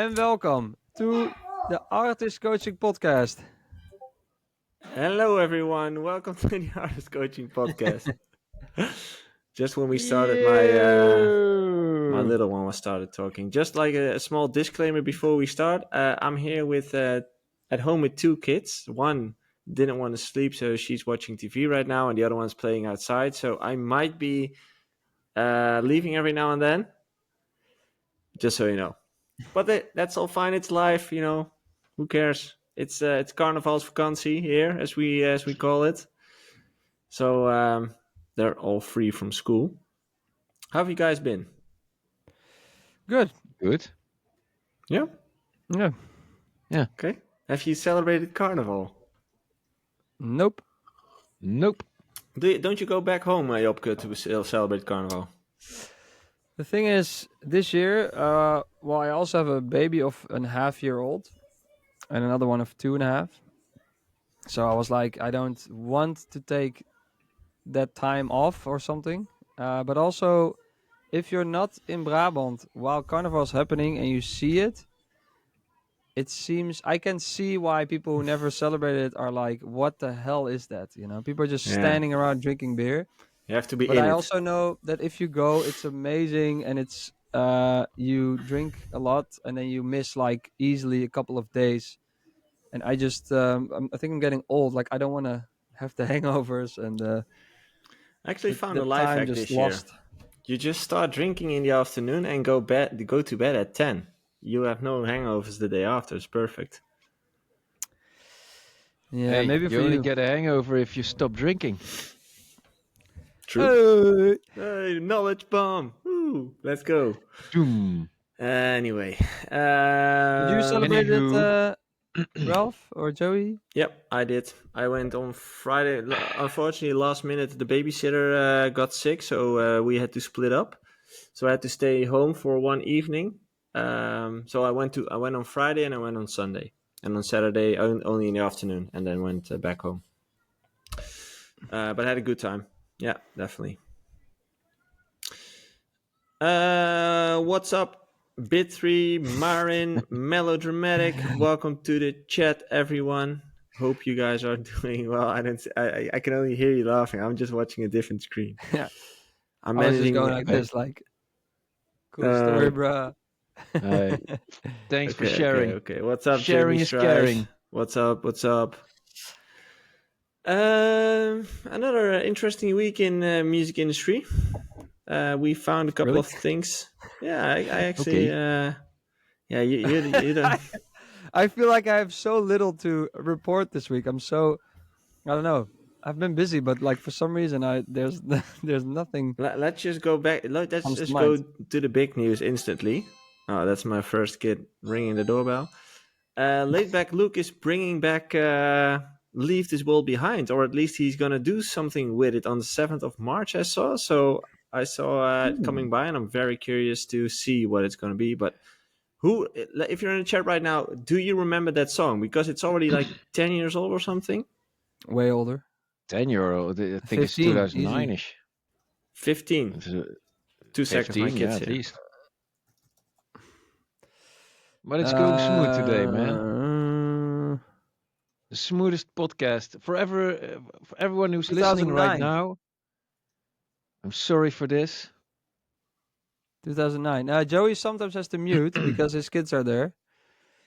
and welcome to the Artist Coaching Podcast. Hello, everyone. Welcome to the Artist Coaching Podcast. Just when we started, my little one was started talking. Just like a small disclaimer before we start, I'm here with at home with two kids. One didn't want to sleep, so she's watching TV right now, and the other one's playing outside. So I might be leaving every now and then, just so you know. But that's all fine. It's life, you know. Who cares? It's Carnavalsvakantie here, as we call it. So they're all free from school. How have you guys been? Good. Yeah. Yeah. Okay. Have you celebrated Carnival? Nope. Don't you go back home, Jopke, to celebrate Carnival? The thing is, this year, I also have a baby of a half-year-old and another one of 2.5. So I was like, I don't want to take that time off or something. But also, if you're not in Brabant while Carnival is happening and you see it, it seems I can see why people who never celebrated it are like, what the hell is that? You know, people are just standing around drinking beer. You have to be But in I it. also know that if you go, it's amazing, and it's you drink a lot, and then you miss like easily a couple of days. And I just I think I'm getting old. Like I don't want to have the hangovers and I actually found the a life time hack just this year. lost. You just start drinking in the afternoon and go to bed at 10. You have no hangovers the day after. It's perfect. Yeah, Hey, maybe you for only you. get a hangover if you stop drinking. True. Hey, knowledge bomb. Woo, let's go. Doom. Anyway. Did you celebrate it, Anywho. Ralph or Joey? Yep, I did. I went on Friday. Unfortunately, last minute, the babysitter got sick, so we had to split up. So I had to stay home for one evening. So I went on Friday and I went on Sunday, and on Saturday only in the afternoon, and then went back home. But I had a good time. Yeah, definitely. What's up? Bit3, Marin, Melodramatic, welcome to the chat, everyone. Hope you guys are doing well. I can only hear you laughing. I'm just watching a different screen. Yeah. I'm I was just managing. going like this, like, cool story, bruh. Thanks for sharing. Okay. What's up, Sharing Jamie is Strife? caring. What's up? Another interesting week in music industry. We found a couple of things. Yeah, I actually. Okay. Yeah, you don't. I feel like I have so little to report this week. I don't know. I've been busy, but like for some reason, there's nothing. Let's just go back. Let's Comes to just go mind. to the big news instantly. Oh, that's my first kid ringing the doorbell. Laidback Luke is bringing back Leave This World Behind, or at least he's gonna do something with it on the 7th of March. I saw it coming by, and I'm very curious to see what it's gonna be. But if you're in the chat right now, do you remember that song? Because it's already like 10 years old or something. Way older. 10-year-old. I think it's 15, 2009-ish. 15. 2 seconds, my 15, kids at here. least. But it's going smooth today, man. The smoothest podcast for everyone who's listening right 2009. now. I'm sorry for this. 2009. Joey sometimes has to mute because his kids are there.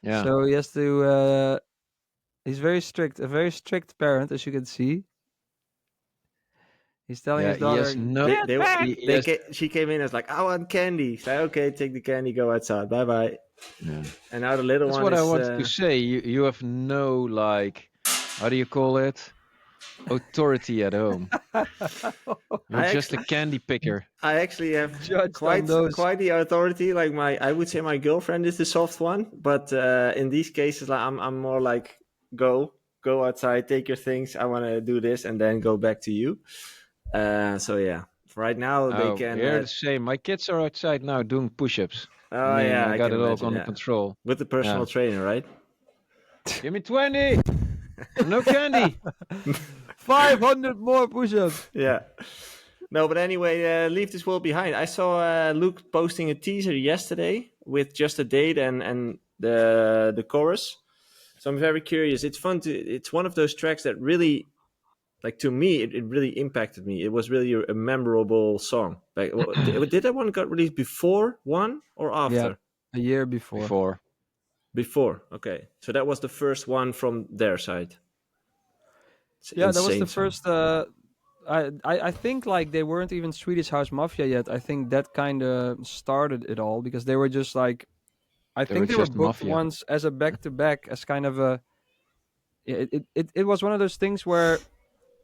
Yeah. So he has to. He's very strict. A very strict parent, as you can see. He's telling his daughter. She came in as like, I want candy. So okay, take the candy, go outside. Bye bye. Yeah. And now the little That's one what is. I wanted to say. You have no, like, how do you call it? Authority at home. You're just a candy picker. I actually have quite the authority. Like I would say my girlfriend is the soft one, but in these cases, like, I'm more like go outside, take your things. I want to do this, and then go back to you. So yeah, right now they can. They're the same. My kids are outside now doing push-ups. Oh yeah, I got it all under control with the personal trainer, right? Give me 20. No candy. 500 more push-ups. Yeah. No, but anyway, Leave This World Behind. I saw Luke posting a teaser yesterday with just a date and the chorus. So I'm very curious. It's fun to. It's one of those tracks that really, like, to me, it really impacted me. It was really a memorable song. Like, did that one got released before one or Yeah, after? a year before. Before. Okay, so that was the first one from their side. It's Yeah, that was insane the song. first. I think like they weren't even Swedish House Mafia yet. I think that kind of started it all because they were just like, I They were think they were just booked Mafia. once as a back to back as kind of a. It was one of those things where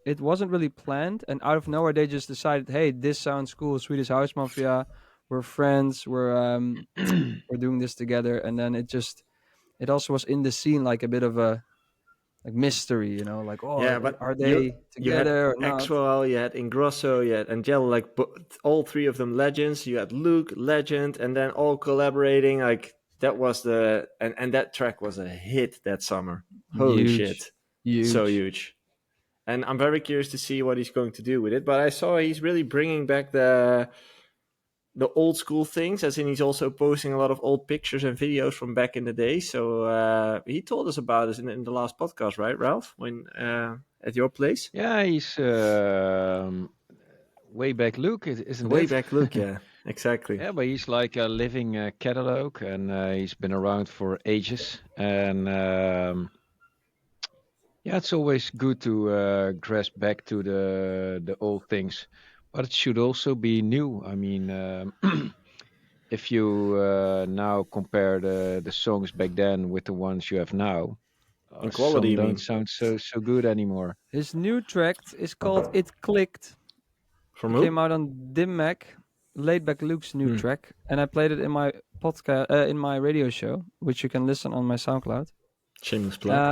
it wasn't really planned, and out of nowhere they just decided, hey, this sounds cool, Swedish House Mafia. We're friends. We're doing this together, and then it also was in the scene like a bit of a like mystery, like, Yeah, oh, but are you they you had together or not? Axwell, you had Ingrosso, you had Angelo, like all three of them legends. You had Luke, legend, and then all collaborating. Like that was and that track was a hit that summer. Holy Huge, shit, so huge. huge. And I'm very curious to see what he's going to do with it. But I saw he's really bringing back the old school things, as in he's also posting a lot of old pictures and videos from back in the day. So he told us about this in the last podcast, right, Ralph? When at your place? Yeah, he's way back Luke, isn't Way it? back look, yeah, exactly. Yeah, but he's like a living catalog, and he's been around for ages. And yeah, it's always good to grasp back to the old things, but it should also be new. I mean, if you now compare the songs back then with the ones you have now, In quality, some you don't mean? sound so good anymore. His new track is called It Clicked. From It came who? out on Dim Mac, Laid Back Luke's new Hmm. track, and I played it in my podcast, in my radio show, which you can listen on my SoundCloud. Shameless plug.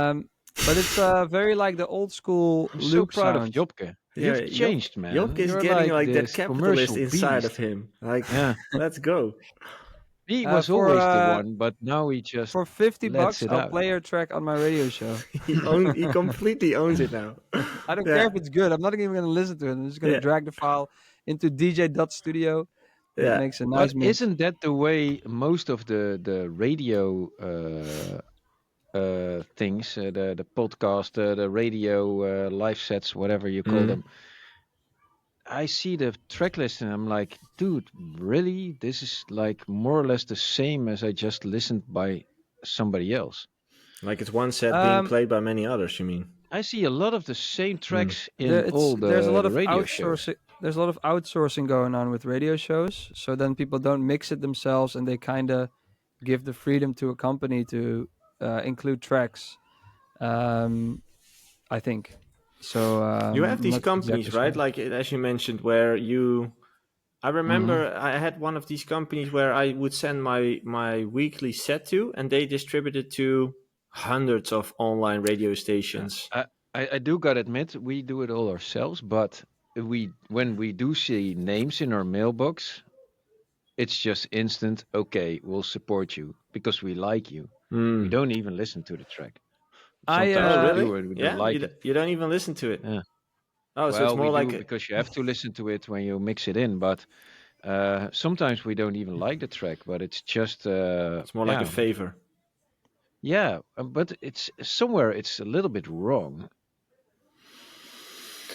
But it's very like the old school I'm so Luke proud of sound. Jopke. Yeah, You've changed, Job man. is You're getting like like that this capitalist commercial inside of beast. him. Like, Yeah, let's go. he was For always the one, but now he just for 50 lets bucks, it I'll out. play your track on my radio show. He completely owns it now. I don't care Yeah, if it's good. I'm not even going to listen to it. I'm just going to yeah, drag the file into DJ.studio, and it yeah. makes a nice But mix. isn't that the way most of the radio things, the podcast, the radio live sets, whatever you call Mm. them? I see the track list and I'm like, dude, really? This is like more or less the same as I just listened by somebody else. Like it's one set being Um, played by many others. You mean? I see a lot of the same Mm. tracks in all there's a lot the of radio shows. outsourcing. There's a lot of outsourcing going on with radio shows. So then people don't mix it themselves, and they kind of give the freedom to a company to include tracks. I think so. You have I'm these not exactly companies, right? sure. Like as you mentioned, where you. I Hmm. remember I had one of these companies where I would send my weekly set to, and they distributed to hundreds of online radio Uh, stations. I, I do gotta admit, we do it all ourselves, but when we do see names in our mailbox, it's just instant, okay, we'll support you because we like you. We Mm. don't even listen to the track. I Sometimes Oh, we really? do and we don't Yeah, you like it. you don't even listen to it. Yeah. Oh, so it's Well, we more like do because you have to listen to it when you mix it in, but sometimes we don't even like the track, but it's just it's more like a yeah, favor. yeah, but it's somewhere it's a little bit wrong.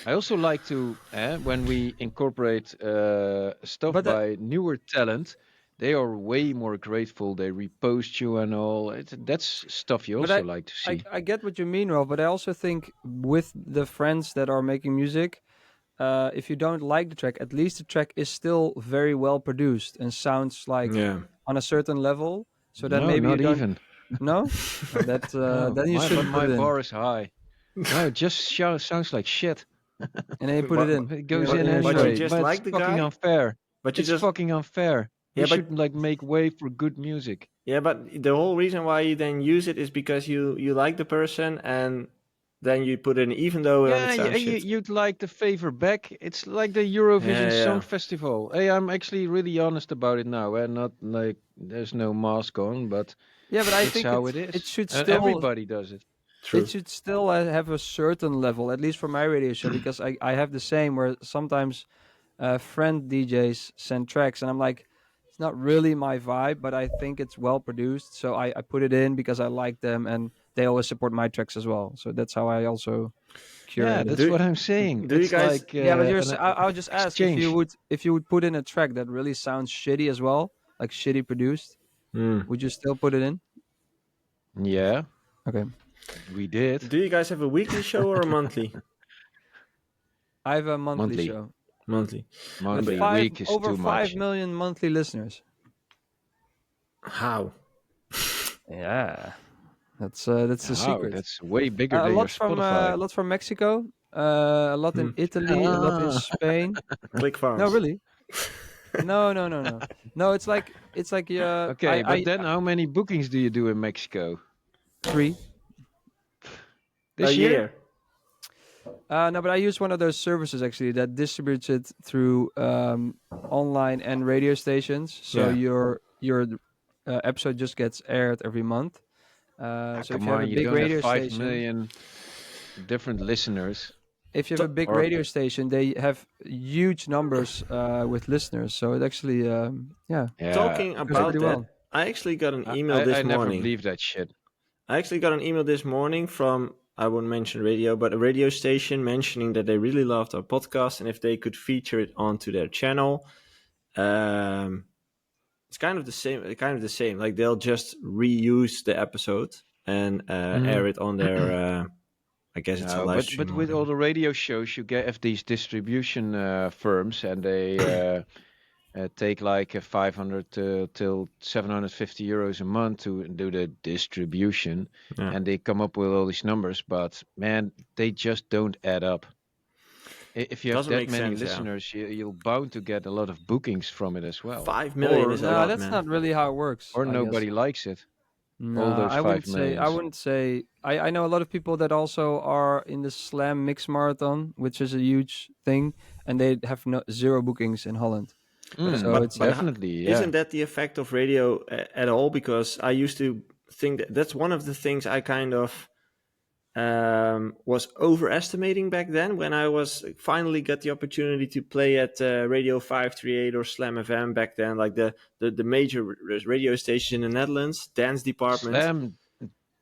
I also like to when we incorporate stuff but by newer talent, they are way more grateful. They repost you and all. That's stuff you but also like to see. I get what you mean, Ralph. But I also think with the friends that are making music, if you don't like the track, at least the track is still very well produced and sounds like Yeah. on a certain level. So then No, maybe you not don't. even. No, oh, that No, then you shouldn't put my it in, bar is high. No, it just sounds like shit. and then you put it But in It in goes your in in your but you show. anyway, just but it's like the fucking guy. unfair. But you It's just fucking unfair. We yeah, should like make way for good music. but the whole reason why you then use it is because you like the person, and then you put it in, even though then it Yeah, sounds shit. you'd like the favor back. It's like the Yeah, Eurovision Song yeah. Festival. Hey, I'm actually really honest about it now, and not like there's no mask on, but Yeah, but I it's think how it it is, should and still everybody does it. True. have a certain level, at least for my radio show, because I have the same where sometimes friend DJs send tracks, and I'm like, It's not really my vibe, but I think it's well produced. So I put it in because I like them, and they always support my tracks as well. So that's how I also Yeah, curate it. that's Do what I'm saying. do you It's guys like Yeah, but an I would just ask exchange. if you would put in a track that really sounds shitty as well, like shitty produced, hmm, would you still put it in? Yeah, Okay. we did. do you guys have a weekly show or a monthly? I have a monthly Monthly. show Monthly. No, with but Monthly. Week is over too 5 million monthly listeners. how? Yeah, that's the How? secret. That's way bigger A than your lot Spotify. a lot from Mexico, a lot Hmm. in Italy, a lot in Ah, Spain. Click No, farms. really? No, no, no, no. No, it's like okay, but I then how many bookings do you do in Mexico three. A this year? year. No, but I use one of those services actually that distributes it through online and radio stations. So Yeah. your episode just gets aired every month. Ah, So if come you have a on, you big don't have radio five station, million different listeners, if you have a To- big or radio station, they have huge numbers with listeners. So it actually, yeah, yeah. Talking goes about pretty that, well. I actually got an I, email I this I never morning. believed that shit. I actually got an email this morning from, I won't mention radio, but a radio station mentioning that they really loved our podcast and if they could feature it onto their channel. Um, it's kind of the same. Like they'll just reuse the episode and Mm. air it on their. I guess it's a No, live but stream or with all whatever. the radio shows, you get have these distribution firms, and they take like 500 till 750 euros a month to do the distribution, Yeah, and they come up with all these numbers. But man, they just don't add up. If you have doesn't that make many sense. Yeah, listeners, you're bound to get a lot of bookings from it as well. 5 million is Or a No, lot, that's man. not really how it works. or I guess. nobody likes it. No, All those I wouldn't five say. I millions. wouldn't say. I know a lot of people that also are in the Slam Mix Marathon, which is a huge thing, and they have zero bookings in Holland. But So Mm, it's definitely, yeah. isn't that the effect of radio at all? Because I used to think that that's one of the things I kind of was overestimating back then when I was finally got the opportunity to play at Radio 538 or Slam FM back then, like the major radio station in the Netherlands, dance department. Slam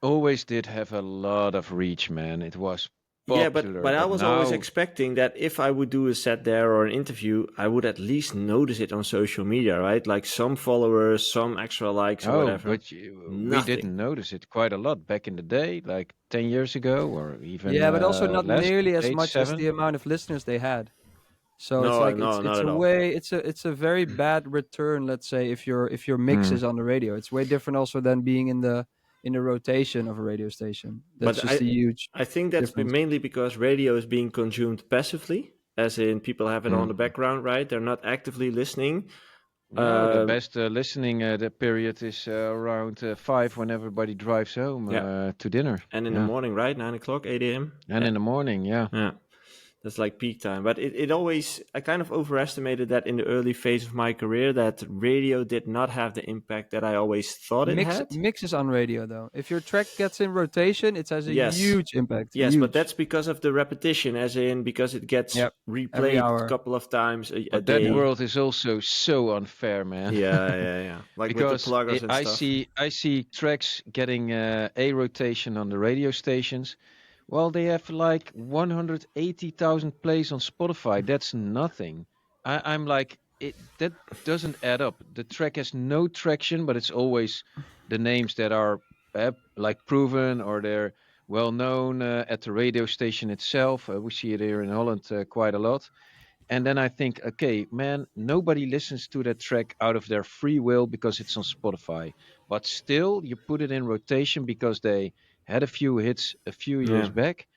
always did have a lot of reach, man. It was Yeah, popular, but I but was always now, expecting that if I would do a set there or an interview, I would at least notice it on social media, right? Like some followers, some extra likes or oh, whatever. but we Nothing. didn't notice it quite a lot back in the day, like 10 years ago, or even yeah, but also not less, nearly as 8, much as 7. the amount of listeners they had. So it's No, like no, not it's at a all. way it's a very bad return. Let's say if your mix Mm. is on the radio, it's way different also than being in the rotation of a radio station. That's But just a huge I think that's difference. mainly because radio is being consumed passively, as in people have it on Mm. the background, right? They're not actively listening. No, the Uh, best listening the period is around 5 when everybody drives home yeah, to dinner. and in the Yeah, morning, right? 9 o'clock, 8 a.m. and in the morning, yeah. Yeah, that's like peak time. But it always, I kind of overestimated that in the early phase of my career, that radio did not have the impact that I always thought it had. Mixes on radio though. If your track gets in rotation, it has a Yes, huge impact. yes, but Huge. that's because of the repetition, as in because it gets Yep. Every replayed a hour. couple of times a But that Yeah. day. world is also so unfair, man. Yeah. Like with the Because pluggers and I stuff. see tracks getting a rotation on the radio stations. Well, they have like 180,000 plays on Spotify. That's nothing. I'm like, that doesn't add up. The track has no traction, but it's always the names that are like proven or they're well known at the radio station itself. We see it here in Holland quite a lot. And then I think, okay, man, nobody listens to that track out of their free will because it's on Spotify. But still, you put it in rotation because they had a few hits a few years Yeah. back.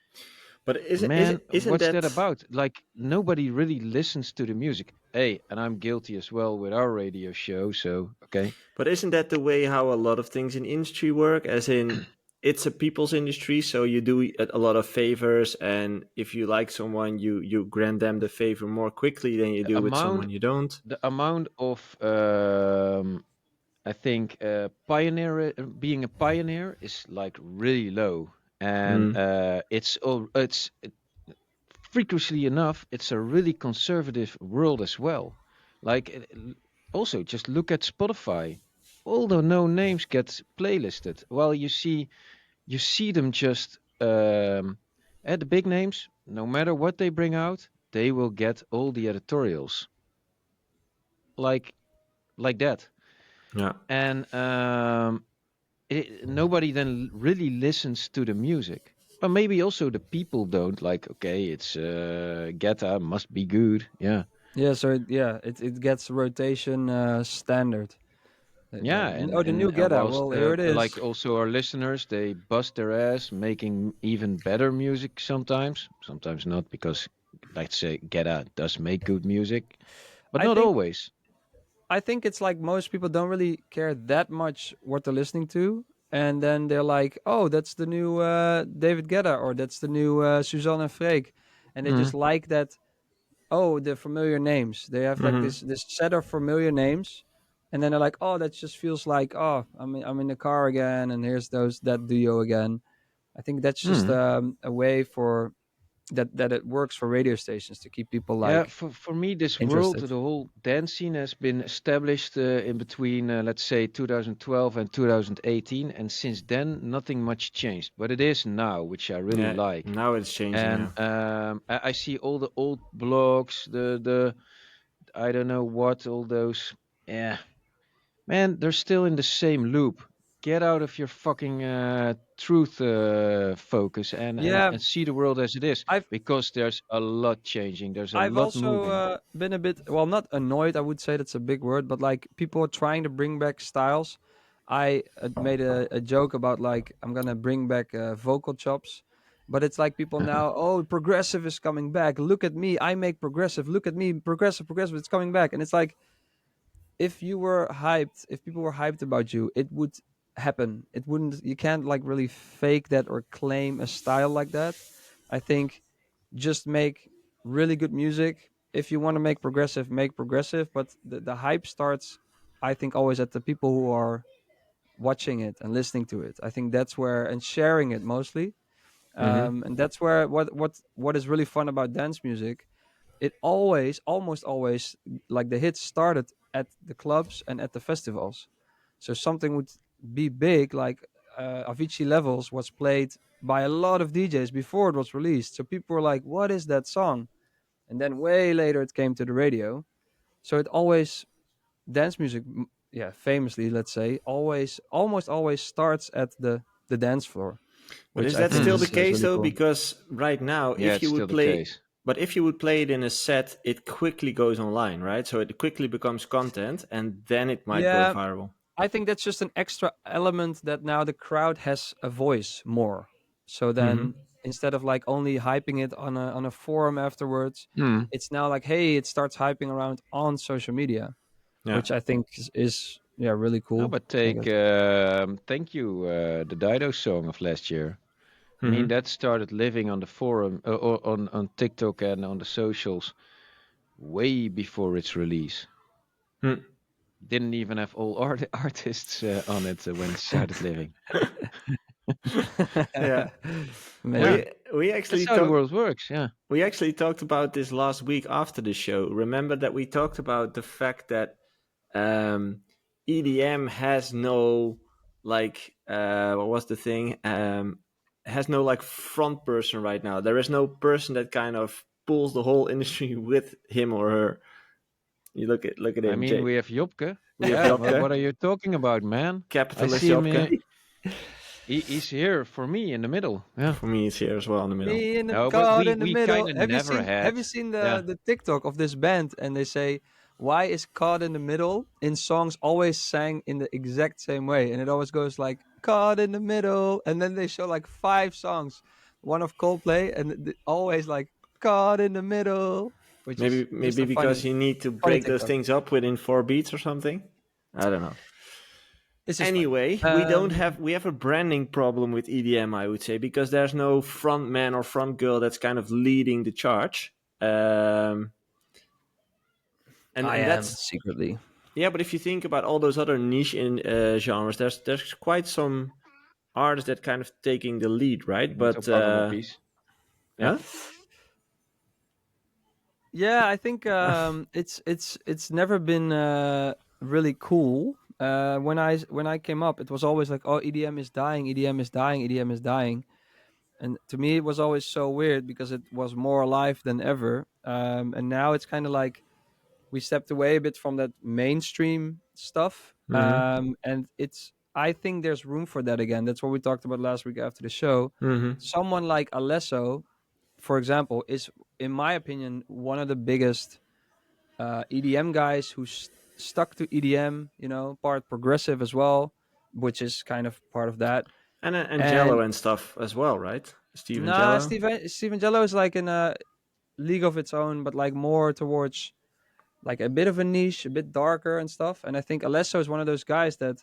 But Man, isn't what's that that about? Like, nobody really listens to the music. Hey, and I'm guilty as well with our radio show, so, okay. but isn't that the way how a lot of things in industry work? As in, it's a people's industry, so you do a lot of favors, and if you like someone, you grant them the favor more quickly than you The do with amount, someone you don't. the amount of, I think, being a pioneer is like really low. And Mm. it's frequently enough, it's a really conservative world as well. Like also just look at Spotify. All the no names get playlisted. Well, you see them just at the big names. No matter what they bring out, they will get all the editorials like that. Yeah. And nobody then really listens to the music. But maybe also the people don't like. Okay, it's Geta must be good. Yeah, Yeah, so it gets rotation standard. yeah, Oh, the new Geta. whilst Well, here it like is. also our listeners, they bust their ass making even better music sometimes. Sometimes not because, let's say, Geta does make good music, but I not think always. I think it's like most people don't really care that much what they're listening to, and then they're like, "Oh, that's the new David Guetta, or that's the new Suzanne and Freek," and they just Mm. like that. Oh, the familiar names. They have like Mm-hmm. this set of familiar names, and then they're like, "Oh, that just feels like I'm in the car again, and here's that duo again." I think that's just Mm. a way for that it works for radio stations to keep people Yeah, like for me, this world, interested. the whole dance scene has been established in between, let's say, 2012 and 2018, and since then, nothing much changed. But it is now, which I really Yeah. like. Now it's changing. And Yeah. I see all the old blogs, the I don't know what, all those. Yeah, man, they're still in the same loop. Get out of your fucking truth focus Yeah, and see the world as it is, I've because there's a lot changing. There's a I've lot also moving. been a bit, well, not annoyed. I would say that's a big word, but like people are trying to bring back styles. I made a joke about like I'm gonna bring back vocal chops, but it's like people now. Oh, progressive is coming back. Look at me, I make progressive. Look at me, progressive, progressive. It's coming back, and it's like if you were hyped, if people were hyped about you, it would happen. It wouldn't. You can't like really fake that or claim a style like that. I think just make really good music. If you want to make progressive. But the hype starts, I think, always at the people who are watching it and listening to it. I think that's where, and sharing it mostly. Mm-hmm. And that's where what is really fun about dance music. It always, almost always, like the hits started at the clubs and at the festivals. So something would be big, like Avicii Levels was played by a lot of DJs before it was released. So people were like, "What is that song?" And then way later it came to the radio. So it always dance music, yeah, famously, let's say, always almost always starts at the dance floor, But which is I that think still Hmm. the is case really though? cool. Because right now, Yeah, if it's you still would the play, case. but if you would play it in a set, it quickly goes online, right? So it quickly becomes content, and then it might go Yeah, viral. I think that's just an extra element that now the crowd has a voice more. So Mm-hmm. then instead of like only hyping it on a forum afterwards, Hmm. it's now like, hey, it starts hyping around on social media, Yeah. which I think is yeah, really No, cool. but I think take that's Thank You, the Dido song of last year. I mean, Mm-hmm. that started living on the forum, or on TikTok and on the socials way before its release. Hmm. Didn't even have all artists on it when it started living. Yeah. Yeah, We amazing. we that's actually how the talked world works. Yeah. we actually talked about this last week after the show. Remember that we talked about the fact that um, EDM has no like what was the thing? Has no like front person right now. There is no person that kind of pulls the whole industry with him or her. You look at I him, mean, Jay. we have Jobke. We have Yeah, what Jobke, are you talking about, man? I capitalist see him. Jobke. He's here for me in the middle. Yeah. For me, it's here as well in the middle. Me in the No, but caught we in the we middle. kind of Have you never seen had. have you seen Yeah. the TikTok of this band and they say why is caught in the middle in songs always sang in the exact same way and it always goes like caught in the middle and then they show like five songs, one of Coldplay and always like caught in the middle, which is just Maybe a because funny you need to funny break those TikTok. things up within 4 beats or something. I don't know. It's just funny. Anyway, we have a branding problem with EDM, I would say, because there's no front man or front girl that's kind of leading the charge. Um, I and am that's secretly. yeah. But if you think about all those other niche genres, there's quite some artists that kind of taking the lead, right? Niet But op alle moppies. Yeah. huh? Yeah, I think it's never been really cool. When I came up, it was always like, oh, EDM is dying, EDM is dying, EDM is dying, and to me, it was always so weird because it was more alive than ever. And now it's kind of like we stepped away a bit from that mainstream stuff, Mm-hmm. and it's. I think there's room for that again. That's what we talked about last week after the show. Mm-hmm. Someone like Alesso, for example, is, in my opinion, one of the biggest EDM guys who stuck to EDM. Part progressive as well, which is kind of part of that. And Jello And and stuff as well, right? Steven nah, Jello. Steven Jello is like in a league of its own, but like more towards like a bit of a niche, a bit darker and stuff. And I think Alesso is one of those guys that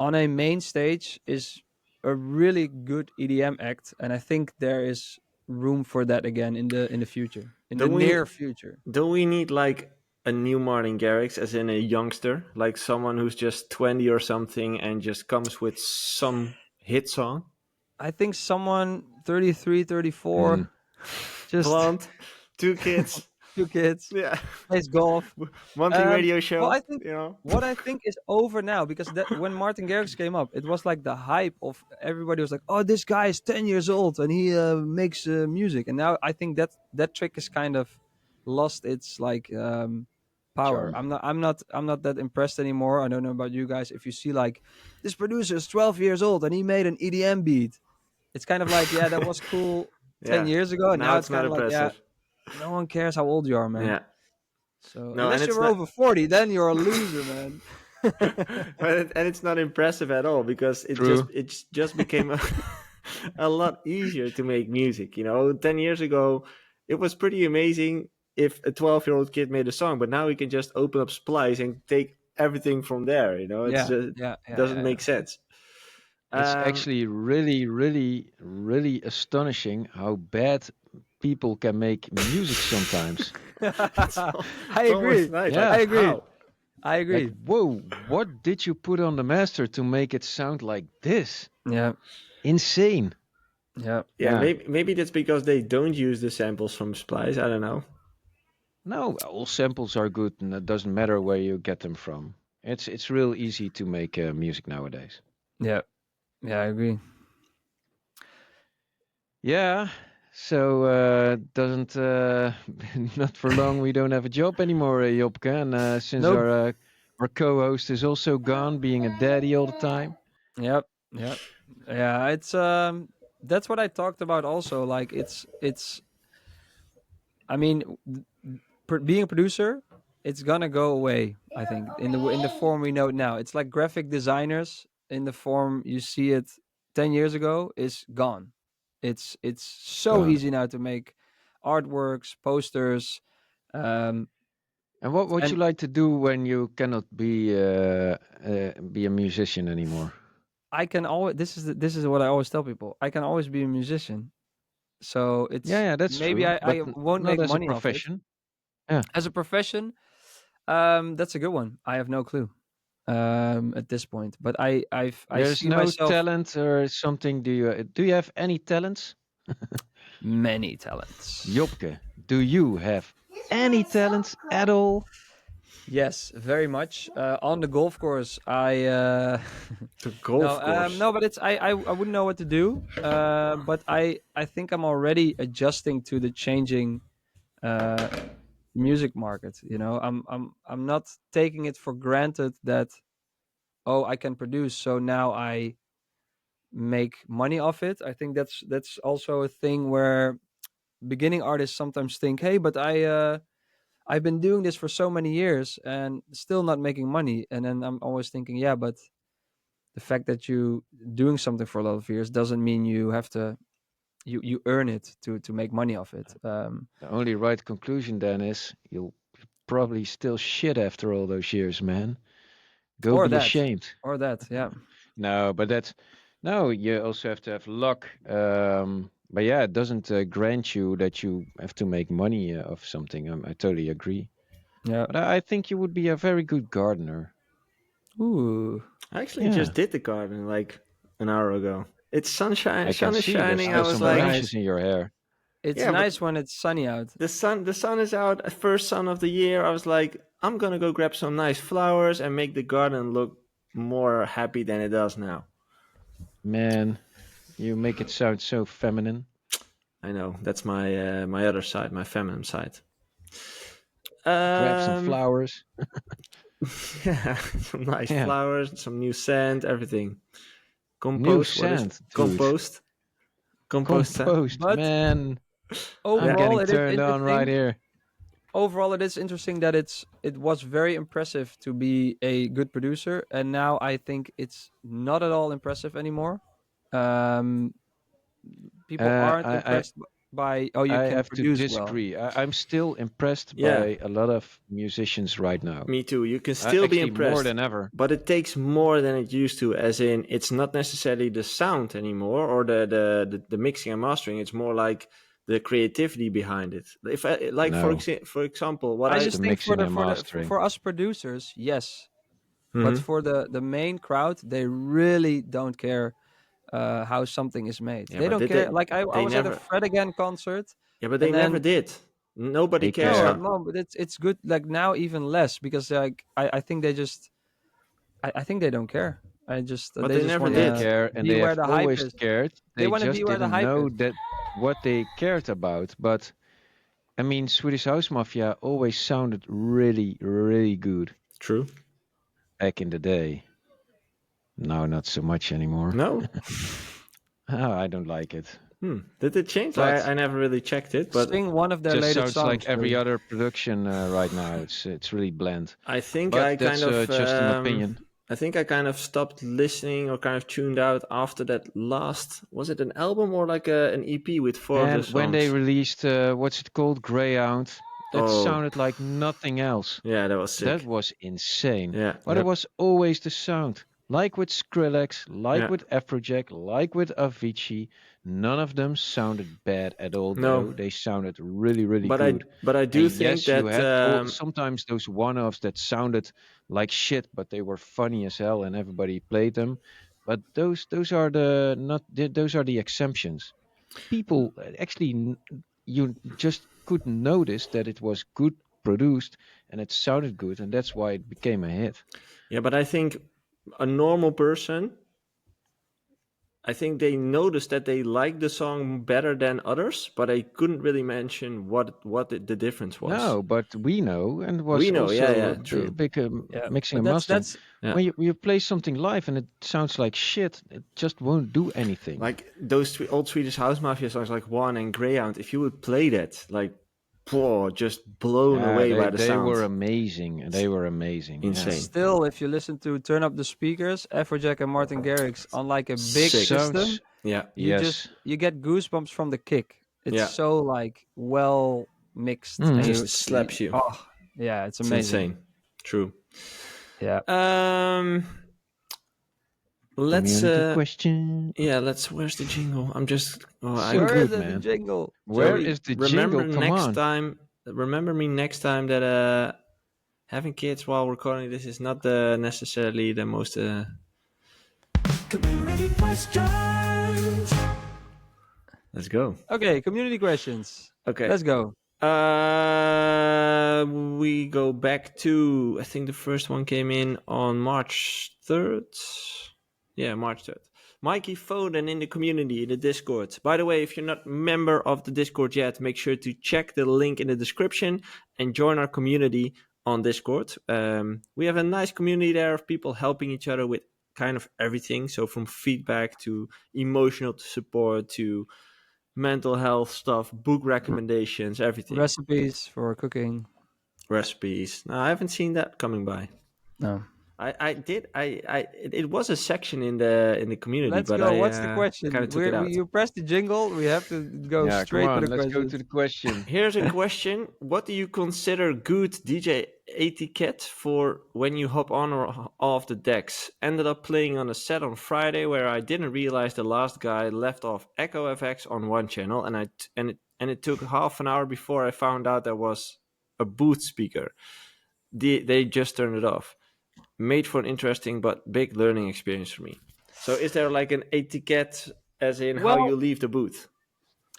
on a main stage is a really good EDM act, and I think there is room for that again in the future, in the Don't near we future. don't we need like a new Martin Garrix, as in a youngster, like someone who's just 20 or something and just comes with some hit song? I think someone 33, Mm. 34, just Blonde, two kids, two kids, yeah, plays golf. monthly radio Well, show, I think you know. what I think is over now, because that when Martin Garrix came up, it was like the hype of everybody was like, "Oh, this guy is 10 years old and he makes music." And now I think that trick is kind of lost its like power. Charm. I'm not that impressed anymore. I don't know about you guys. If you see like this producer is 12 years old and he made an EDM beat, it's kind of like, yeah, that was cool 10 Yeah, ye's ago, and now now it's it's not kind of like, yeah, impressive. no one cares how old you are, man. Yeah, So no, and unless it's you're not. over 40, then you're a loser, man. And it's not impressive at all because True. it just became a lot easier to make music. 10 years ago, it was pretty amazing if a 12-year-old kid made a song, but now we can just open up Splice and take everything from there. It's Yeah, just yeah, yeah, doesn't yeah, make sense. It's Um, actually really, really, really astonishing how bad people can make music sometimes. it's, yeah. I it's almost agree. nice. I Yeah. Like agree. how? I Like, agree. whoa, what did you put on the master to make it sound like this? Yeah, Insane. yeah. Yeah, Yeah. maybe that's because they don't use the samples from Splice. I don't know. No, all samples are good, and it doesn't matter where you get them from. It's real easy to make music nowadays. Yeah, yeah, I agree. Yeah. So doesn't not for long we don't have a job anymore, Jopke, and since Nope. our co-host is also gone, being a daddy all the time. Yep, yep. Yeah, it's that's what I talked about also. Like it's I mean, being a producer, it's gonna go away. I think in the form we know it now. It's like graphic designers in the form you see it 10 years ago is gone. It's so Gone. easy now to make artworks, posters, um, And what would you and like to do when you cannot be a musician anymore? I can always. This is what I always tell people. I can always be a musician. So Yeah, it's yeah, that's maybe true, I but won't not make as a money off it profession. Yeah. as a profession. That's a good one. I have no clue at this point, but I There's see no myself talent or something. Do you have any talents? many talents. Jopke, do you have any talents at all? Yes, very much. On the golf course, I The no, golf course. no, but it's I wouldn't know what to do. But I think I'm already adjusting to the changing uh music market. I'm not taking it for granted that, oh, I can produce, so now I make money off it. I think that's also a thing where beginning artists sometimes think, hey, but I've been doing this for so many years and still not making money. And then I'm always thinking, yeah, but the fact that you doing something for a lot of years doesn't mean you have to you earn it to make money off it. The only right conclusion then is you'll probably still shit after all those years, man. Go or be that ashamed. or that, yeah. No, but that's no. You also have to have luck. But yeah, it doesn't grant you that you have to make money of something. I totally agree. Yeah. But I think you would be a very good gardener. Ooh. I actually Yeah, just did the garden like an hour ago. It's sunshine. I can Sun is see. There's shining. I still Nice, was some like, branches nice. in your hair. It's Yeah, but nice when it's sunny out. the sun is out. First sun of the year. I was like, I'm gonna go grab some nice flowers and make the garden look more happy than it does now. Man, you make it sound so feminine. I know that's my other side, my feminine side. Grab some Um, flowers. yeah, some nice Yeah. flowers, some new sand, everything. New Compost. What is sand, dude. compost? Compost sand. Compost, But man. I'm overall, getting it is turned on right interesting. here. Overall, it is interesting that it was very impressive to be a good producer, and now I think it's not at all impressive anymore. Um, People Uh, aren't I, I impressed by, oh, you I can have to produce well. disagree. I'm still impressed Yeah, by a lot of musicians right now. me too. You can still be Actually, more impressed, than ever. but it takes more than it used to. As in, it's not necessarily the sound anymore or the mixing and mastering. It's more like the creativity behind it. If I, like No, for example, what I I it's the just think for mixing the and mastering. for us producers, yes, but Mhm. for the main crowd, they really don't care how something is made. Yeah, They but don't care. Like I they was at a never Fred again concert, yeah, but they and never then did. Nobody They cares no, care. how. no, but it's good. Like now, even less because like I think they just I think they don't care. But They they just never want They did. to care, and be they where have the hype always is. cared. They They want to just be where the didn't hype know is. that what they cared about. But I mean, Swedish House Mafia always sounded really, really good True. back in the day. Now, not so much anymore. No. I don't like it. Did it change? But I never really checked it, but Sing one of their just latest sounds like songs, every please. other production right now. It's really bland. I think But I kind that's of just an opinion. I think I kind of stopped listening or kind of tuned out after that last. Was it an album or like an EP with four of the And when they songs? released what's it called, Greyhound, that Oh, sounded like nothing else. yeah, that was That sick. was insane. Yeah, But it was always the sound. Like with Skrillex, like yeah. with Afrojack, like with Avicii, none of them sounded bad at all, No, though. They sounded really, really good. but I And do think yes, you that had sometimes those one-offs that sounded like shit, but they were funny as hell, and everybody played them. But those are the not those are the exceptions. People actually, you just couldn't notice that it was good produced and it sounded good, and that's why it became a hit. yeah, but I think a normal person, I think they noticed that they liked the song better than others, but I couldn't really mention what the difference was. No, but we know, and it We was know, yeah, also yeah, a true, big Yeah, mixing but and mastering. yeah. When you play something live and it sounds like shit, it just won't do anything. Like those old Swedish House Mafia songs, like One and Greyhound. If you would play that, like, poor, just blown Yeah, away by the they sound. were amazing. They were amazing. Yeah. Insane. still, if you listen to Turn Up the Speakers, Afrojack and Martin Garrix on like a big Sick. system, Sounds Yeah, yes. you get goosebumps from the kick. It's yeah. so like well mixed, and Mhm. Just slaps you. oh yeah, it's It's amazing. insane. True. Yeah. Um, let's Community question. yeah, let's. Where's the jingle? I'm just. Oh, So I'm. Where is good, it, the man. jingle? Where Joey, is the remember jingle? Come next on. time. Remember me next time that having kids while recording this is not necessarily the most. Community questions. Let's go. Okay, community questions. Okay. Let's go. We go back to, I think the first one came in on March 3rd. Yeah, March 3rd. Mikey Foden in the community, in the Discord. By the way, if you're not a member of the Discord yet, make sure to check the link in the description and join our community on Discord. We have a nice community there of people helping each other with kind of everything. So from feedback to emotional support to mental health stuff, book recommendations, everything. Recipes for cooking. Recipes. No, I haven't seen that coming by. No. I did. It was a section in the community, Let's but go. I What's the kind question? of took it out. You press the jingle. We have to go Yeah, come straight to on. the Let's go to questions. the question. Here's a question: what do you consider good DJ etiquette for when you hop on or off the decks? Ended up playing on a set on Friday where I didn't realize the last guy left off Echo FX on one channel, and it took half an hour before I found out there was a booth speaker. They just turned it off. Made for an interesting but big learning experience for me. So is there like an etiquette as in how Well, you leave the booth?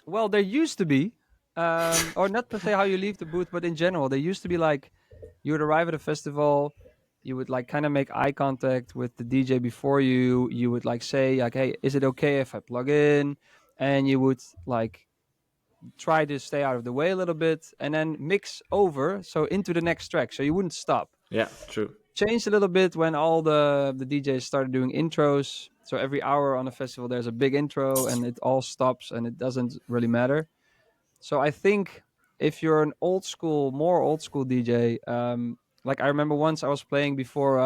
Well, there used to be, or not to say how you leave the booth, but in general, there used to be like you would arrive at a festival, you would like kind of make eye contact with the DJ before you. You would like say like, "Hey, is it okay if I plug in?" And you would like try to stay out of the way a little bit, and then mix over so into the next track, so you wouldn't stop. Yeah, true. Changed a little bit when all the DJs started doing intros. So every hour on a festival, there's a big intro, and it all stops, and it doesn't really matter. So I think if you're an more old school DJ, like I remember once I was playing before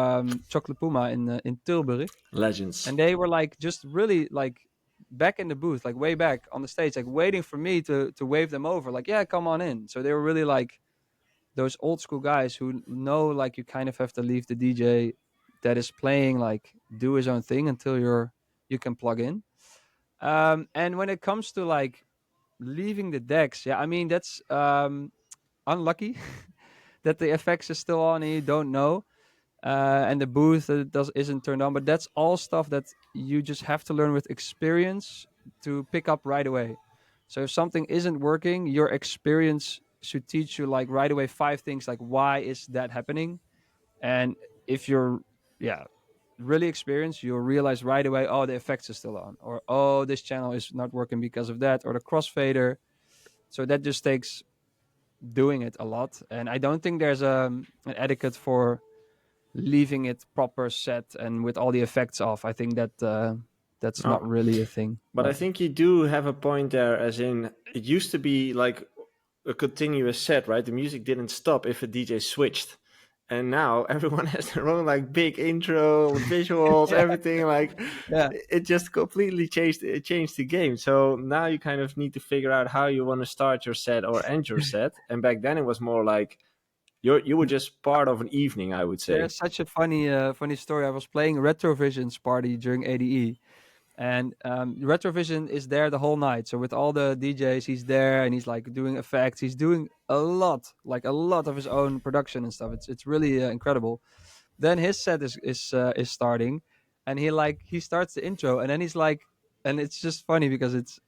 Chocolate Puma in Tilburg, Legends. and they were like just really like back in the booth, like way back on the stage, like waiting for me to wave them over, like yeah, come on in. So they were really like those old school guys who know like you kind of have to leave the DJ that is playing like do his own thing until you can plug in. And when it comes to like leaving the decks, yeah, I mean that's unlucky that the effects is still on and you don't know, and the booth isn't turned on. But that's all stuff that you just have to learn with experience to pick up right away. So if something isn't working, your experience should teach you like right away 5 things like why is that happening, and if you're yeah really experienced, you'll realize right away, oh, the effects are still on, or oh, this channel is not working because of that, or the crossfader. So that just takes doing it a lot, and I don't think there's an etiquette for leaving it proper set and with all the effects off. I think that that's not No. really a thing. But I think you do have a point there, as in it used to be like a continuous set, right? The music didn't stop if a DJ switched. And now everyone has their own like big intro, visuals, Yeah. everything. Like Yeah. it just completely changed the game. So now you kind of need to figure out how you want to start your set or end your set. And back then it was more like you were just part of an evening, I would say. There's such a funny story. I was playing Retrovision's party during ADE, and Retrovision is there the whole night. So with all the DJs, he's there and he's like doing effects. He's doing a lot of his own production and stuff. It's really incredible. Then his set is starting, and he starts the intro, and then he's like, and it's just funny because it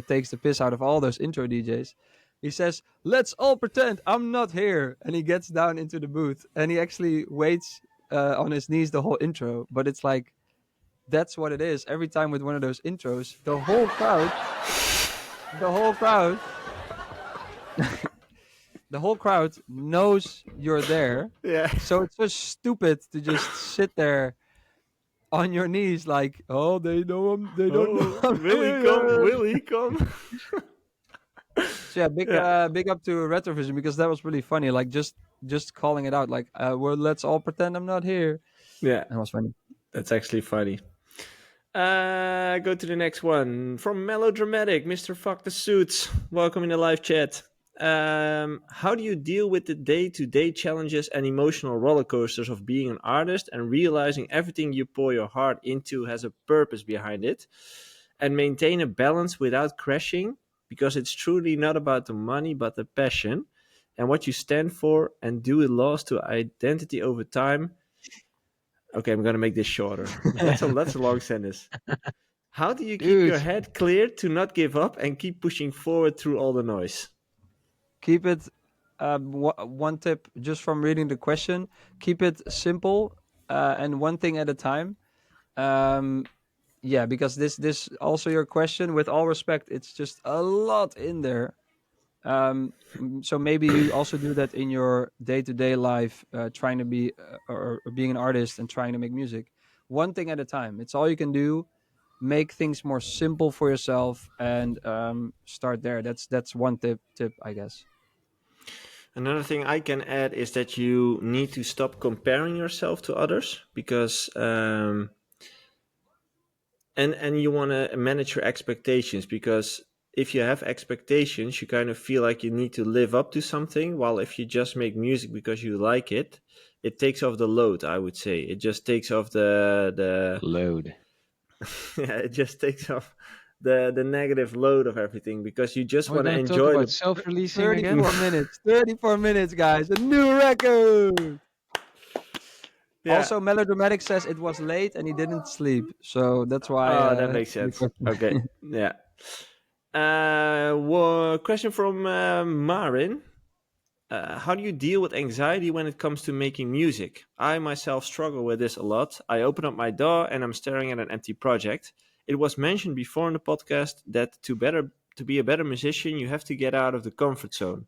takes the piss out of all those intro DJs. He says, "Let's all pretend I'm not here," and he gets down into the booth, and he actually waits on his knees the whole intro. But it's like that's what it is every time with one of those intros. The whole crowd, the whole crowd knows you're there. Yeah. So it's so stupid to just sit there on your knees, like, oh, they know him. They don't know. I'm Will he here." come? Will he come? So yeah, big up to Retrovision, because that was really funny. Like just calling it out, like, well, let's all pretend I'm not here. Yeah, That was funny. that's actually funny. Go to the next one from Melodramatic, Mr. Fuck the Suits. Welcome in the live chat. How do you deal with the day-to-day challenges and emotional roller coasters of being an artist and realizing everything you pour your heart into has a purpose behind it, and maintain a balance without crashing, because it's truly not about the money but the passion and what you stand for, and do it lost to identity over time? Okay, I'm gonna make this shorter. That's a long sentence. How do you keep Dude. your head clear to not give up and keep pushing forward through all the noise? Keep it. One tip, just from reading the question, keep it simple and one thing at a time. Yeah, because this also your question. With all respect, it's just a lot in there. So maybe you also do that in your day-to-day life, trying to be or being an artist and trying to make music. One thing at a time. It's all you can do. Make things more simple for yourself and start there. That's one tip, I guess. Another thing I can add is that you need to stop comparing yourself to others, because and you want to manage your expectations, because if you have expectations, you kind of feel like you need to live up to something, while if you just make music because you like it, it takes off the load, I would say. It just takes off the Load. yeah, it just takes off the negative load of everything, because you just We're want to gonna talk enjoy about the self-releasing again. 34 minutes. 34 minutes, guys. A new record. yeah. Also, Melodramatic says it was late and he didn't sleep, so that's why. Oh, that makes the sense. question. Okay. Yeah. Question from Marin. How do you deal with anxiety when it comes to making music? I myself struggle with this a lot. I open up my DAW and I'm staring at an empty project. It was mentioned before in the podcast that to be a better musician, you have to get out of the comfort zone.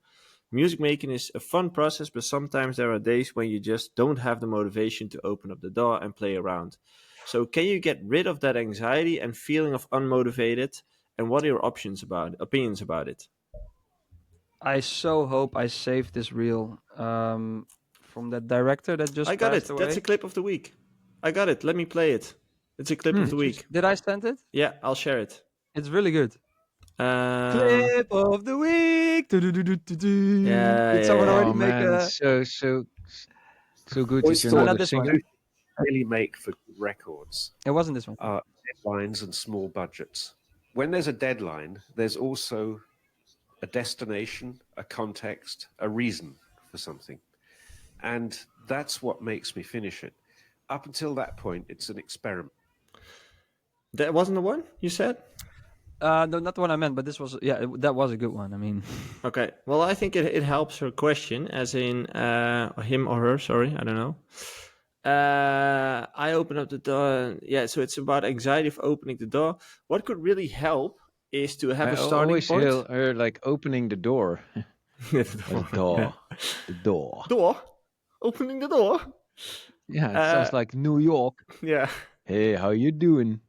Music making is a fun process, but sometimes there are days when you just don't have the motivation to open up the DAW and play around. So can you get rid of that anxiety and feeling of unmotivated? And what are your opinions about it? I so hope I saved this reel from that director that just I got passed it. That's away. a clip of the week. I got it. Let me play it. It's a clip of the week. Did I send it? Yeah, I'll share it. It's really good. Um, Clip of the week. Yeah, Did someone yeah. already Oh make man, a? so good Voice that you're No, not not a this one. singer. really make for good records It wasn't this one. are deadlines and small budgets. When there's a deadline, there's also a destination, a context, a reason for something. And that's what makes me finish it. Up until that point, it's an experiment. That wasn't the one you said? No, not the one I meant, but this was. Yeah, that was a good one. I mean, Okay. Well, I think it helps her question, as in him or her. Sorry, I don't know. I open up the door. Yeah, so it's about anxiety of opening the door. What could really help is to have I a starting always point. hear like opening the door. The The door. The door. Door. Opening the door. Yeah, it sounds like New York. Yeah. Hey, how you doing?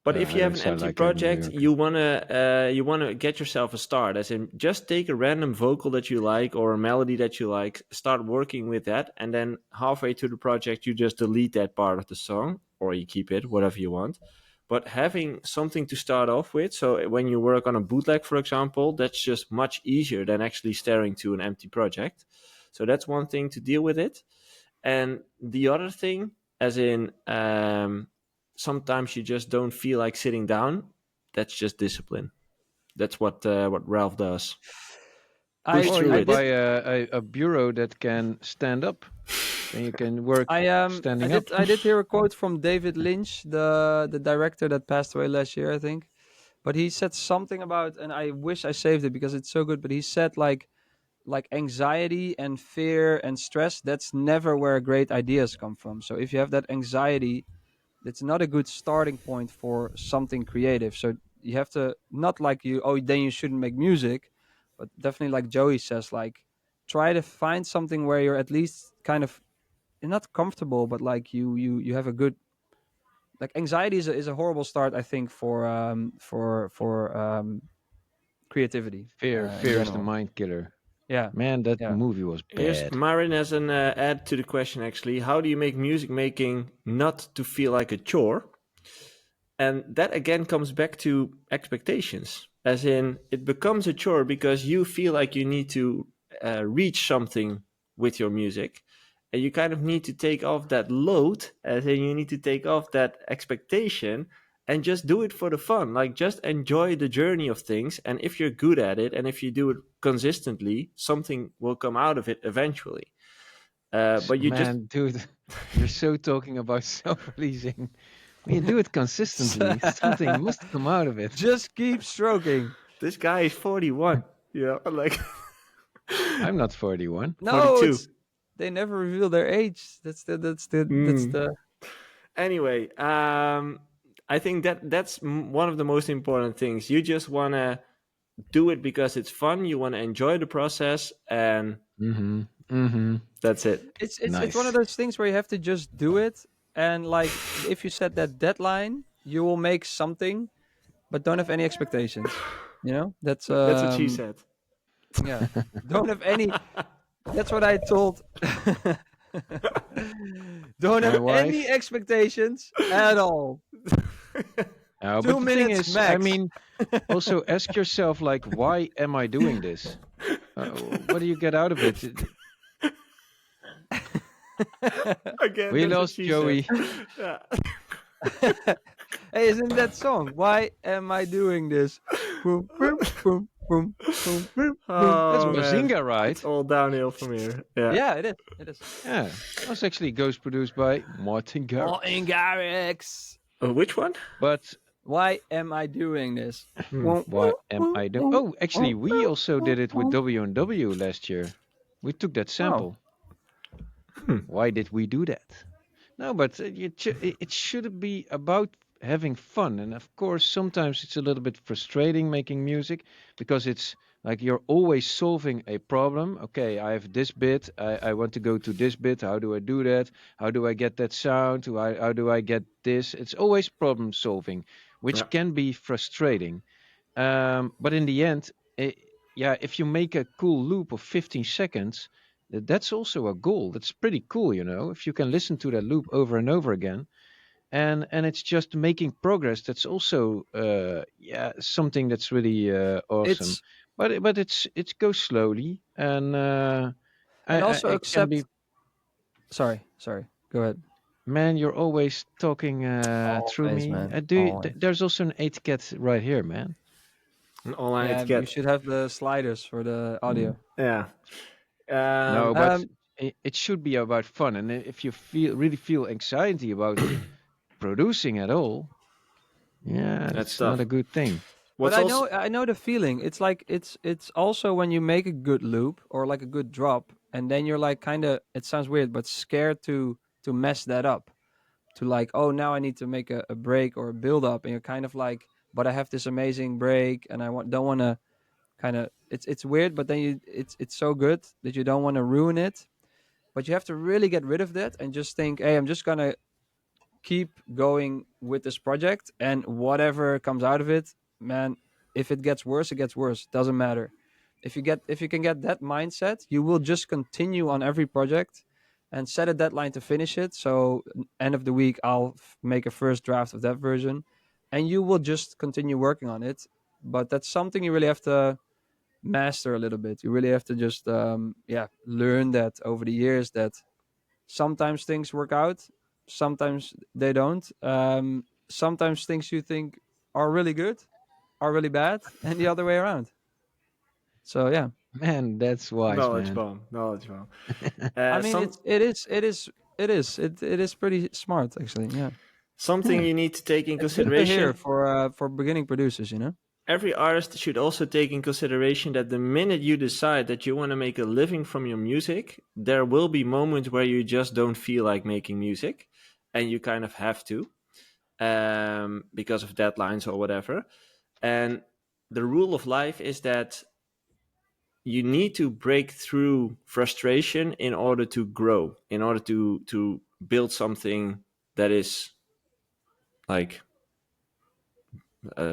But if you I have don't an sound empty like a New project, Yorker. you wanna get yourself a start. As in, just take a random vocal that you like or a melody that you like, start working with that, and then halfway through the project, you just delete that part of the song, or you keep it, whatever you want. But having something to start off with, so when you work on a bootleg, for example, that's just much easier than actually staring to an empty project. So that's one thing to deal with it. And the other thing, as in, sometimes you just don't feel like sitting down. That's just discipline. That's what Ralph does. Push Or through you it. buy a bureau that can stand up. Then you can work standing up. I did hear a quote from David Lynch, the director that passed away last year, I think. But he said something about, and I wish I saved it because it's so good. But he said like anxiety and fear and stress, that's never where great ideas come from. So if you have that anxiety, that's not a good starting point for something creative. So you have to not like then you shouldn't make music, but definitely like Joey says, like try to find something where you're at least kind of not comfortable, but like you have a good, like anxiety is a horrible start, I think, for creativity. Fear In is the general. mind killer. Yeah. Man, that Yeah. movie was Here's bad. Marin as an add to the question, actually. How do you make music making not to feel like a chore? And that again comes back to expectations. As in, it becomes a chore because you feel like you need to reach something with your music. And you kind of need to take off that load, as in, you need to take off that expectation and just do it for the fun. Like, just enjoy the journey of things. And if you're good at it and if you do it consistently, something will come out of it eventually. But you Man, dude, you're so talking about self-releasing. When you do it consistently, something must come out of it. Just keep stroking. this guy is 41. You know, like. I'm not 41. No, 42. they never reveal their age. That's the. Anyway, I think that's one of the most important things. You just want to do it because it's fun. You want to enjoy the process, and that's it. It's one of those things where you have to just do it, and like if you set that deadline, you will make something, but don't have any expectations. You know, that's That's what she said. Yeah, don't have any. That's what I told. Don't have any expectations at all. But 2 the thing minutes is, max. I mean, also ask yourself, like, why am I doing this? What do you get out of it? Again, We that's what lost she Joey. said. Yeah. Hey, isn't that song? Why am I doing this? Boom, boom, boom, boom, boom, boom. That's Oh, man. Bazinga, right? It's all downhill from here. Yeah. Yeah, it is. It is. Yeah, that was actually ghost produced by Martin Garrix. Martin Garrix. Which one? But Why am I doing this? Why am I doing? Oh, actually, we also did it with W&W last year. We took that sample. Why did we do that? No, but it should be about having fun. And of course, sometimes it's a little bit frustrating making music because it's like you're always solving a problem. Okay, I have this bit. I want to go to this bit. How do I do that? How do I get that sound? How do I get this? It's always problem solving, Yeah. which can be frustrating. But in the end, yeah, if you make a cool loop of 15 seconds, that's also a goal. That's pretty cool, you know. If you can listen to that loop over and over again, and it's just making progress. That's also yeah, something that's really awesome. It's But it goes slowly, and and also I can be. accept. Sorry. Go ahead. Man, you're always talking through Always, me. man. Always. There's also an etiquette right here, man. An online Yeah, you etiquette. should have the sliders for the audio. Yeah. No, but Um, it should be about fun. And if you really feel anxiety about producing at all, yeah, That's it's not tough. a good thing. but What's also I know the feeling. It's like it's also when you make a good loop or like a good drop, and then you're like kind of. It sounds weird, but scared to mess that up. To like, oh, now I need to make a break or a build up, and you're kind of like, but I have this amazing break, and don't want to kind of. It's weird, but then it's so good that you don't want to ruin it. But you have to really get rid of that and just think, hey, I'm just gonna keep going with this project, and whatever comes out of it, man, if it gets worse, it gets worse. Doesn't matter. If you can get that mindset, you will just continue on every project and set a deadline to finish it. So end of the week, I'll make a first draft of that version, and you will just continue working on it. But that's something you really have to master a little bit. You really have to just yeah, learn that over the years that sometimes things work out, sometimes they don't. Sometimes things you think are really good are really bad, and the other way around. So yeah, Man, that's wise, knowledge man. bomb. Knowledge bomb. I mean Some it is pretty smart actually. Yeah, something you need to take in it's good to hear consideration. for beginning producers. You know. Every artist should also take in consideration that the minute you decide that you want to make a living from your music, there will be moments where you just don't feel like making music, and you kind of have to, because of deadlines or whatever. And the rule of life is that you need to break through frustration in order to grow, in order to build something that is like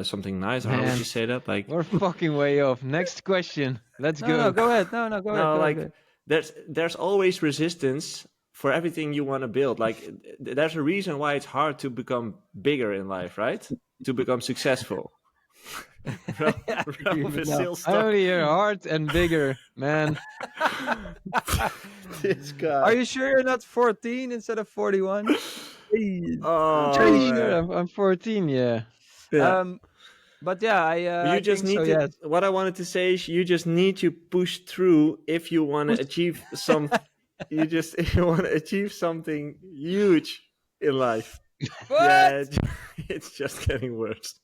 something nice. Or how would Man, you say that? Like, we're fucking way off. Next question. Let's No, go. go ahead. No, go ahead. no, Go ahead. Go like ahead. there's always resistance for everything you want to build. Like, there's a reason why it's hard to become bigger in life, right? To become successful. Yeah, I agree Ralph with is now. still I stuck. only hear hard and bigger, man. This guy. Are you sure you're not 14 instead of 41? Jeez. Oh, Pretty Jeez. sure man. I'm 14. Yeah. Yeah. But yeah, You I just think so. need to. Yes. What I wanted to say is, you just need to push through if you want to achieve some. If you want to achieve something huge in life. What? Yeah, it's just getting worse.